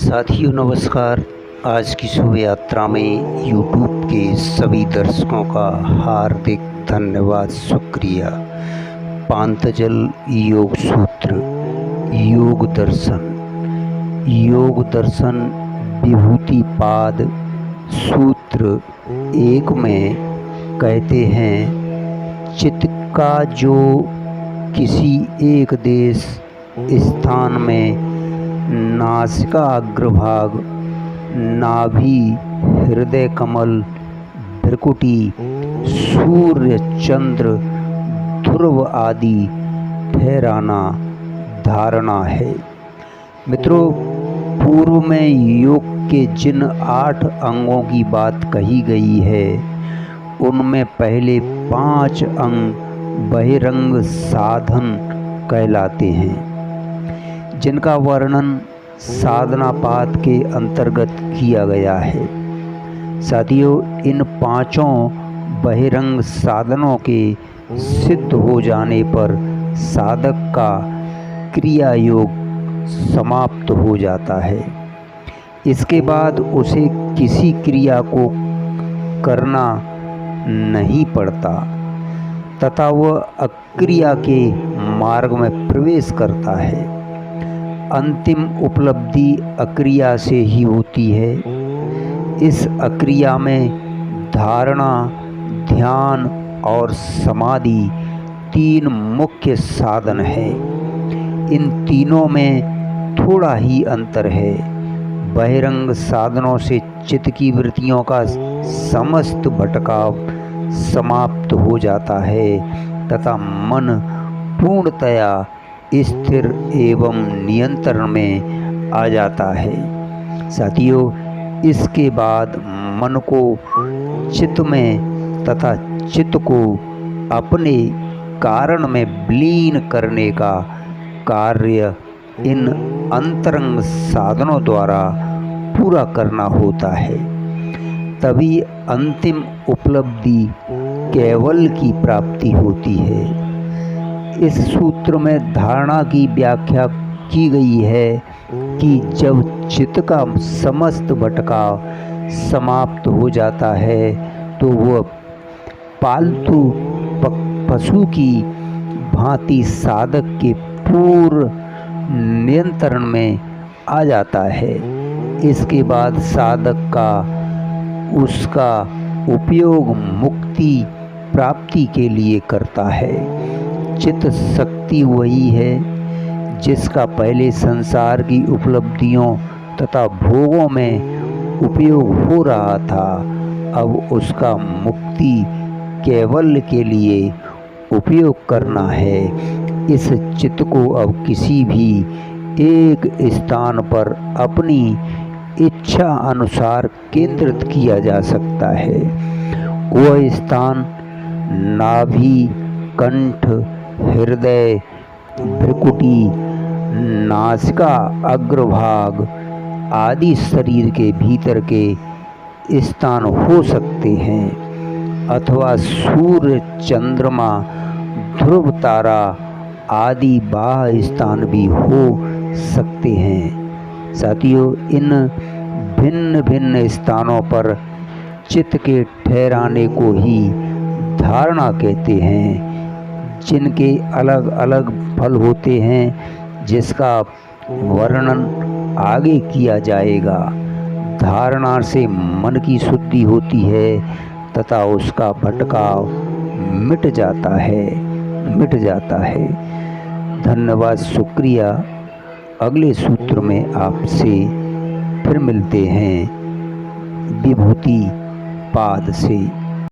साथियों नमस्कार। आज की शुभ यात्रा में यूट्यूब के सभी दर्शकों का हार्दिक धन्यवाद, शुक्रिया। पांतजल योग सूत्र योग दर्शन विभूति पाद सूत्र 1 में कहते हैं, चित्त का जो किसी एक देश स्थान में नासिका अग्रभाग, नाभि, हृदय कमल, भ्रुकुटी, सूर्य, चंद्र, ध्रुव आदि ठहराना धारणा है। मित्रों, पूर्व में योग के जिन 8 अंगों की बात कही गई है, उनमें पहले 5 अंग बहिरंग साधन कहलाते हैं, जिनका वर्णन साधना पाद के अंतर्गत किया गया है। साथियों, इन 5 बहिरंग साधनों के सिद्ध हो जाने पर साधक का क्रिया योग समाप्त हो जाता है। इसके बाद उसे किसी क्रिया को करना नहीं पड़ता तथा वह अक्रिया के मार्ग में प्रवेश करता है। अंतिम उपलब्धि अक्रिया से ही होती है। इस अक्रिया में धारणा, ध्यान और समाधि 3 मुख्य साधन हैं। इन तीनों में थोड़ा ही अंतर है। बहिरंग साधनों से चित्त की वृत्तियों का समस्त भटकाव समाप्त हो जाता है तथा मन पूर्णतया स्थिर एवं नियंत्रण में आ जाता है। साथियों, इसके बाद मन को चित्त में तथा चित्त को अपने कारण में विलीन करने का कार्य इन अंतरंग साधनों द्वारा पूरा करना होता है। तभी अंतिम उपलब्धि केवल की प्राप्ति होती है। इस सूत्र में धारणा की व्याख्या की गई है कि जब चित्त का समस्त भटकाव समाप्त हो जाता है तो वह पालतू पशु की भांति साधक के पूर्ण नियंत्रण में आ जाता है। इसके बाद साधक का उसका उपयोग मुक्ति प्राप्ति के लिए करता है। चित्त शक्ति वही है जिसका पहले संसार की उपलब्धियों तथा भोगों में उपयोग हो रहा था। अब उसका मुक्ति कैवल्य के लिए उपयोग करना है। इस चित्त को अब किसी भी एक स्थान पर अपनी इच्छा अनुसार केंद्रित किया जा सकता है। वह स्थान नाभि, कंठ, हृदय, भ्रुकुटी, नासिका अग्रभाग आदि शरीर के भीतर के स्थान हो सकते हैं अथवा सूर्य, चंद्रमा, ध्रुव तारा आदि बाह्य स्थान भी हो सकते हैं। साथियों, इन भिन्न भिन्न स्थानों पर चित्त के ठहराने को ही धारणा कहते हैं, जिनके अलग अलग फल होते हैं, जिसका वर्णन आगे किया जाएगा। धारणा से मन की शुद्धि होती है तथा उसका भटकाव मिट जाता है। धन्यवाद, शुक्रिया। अगले सूत्र में आपसे फिर मिलते हैं विभूति पाद से।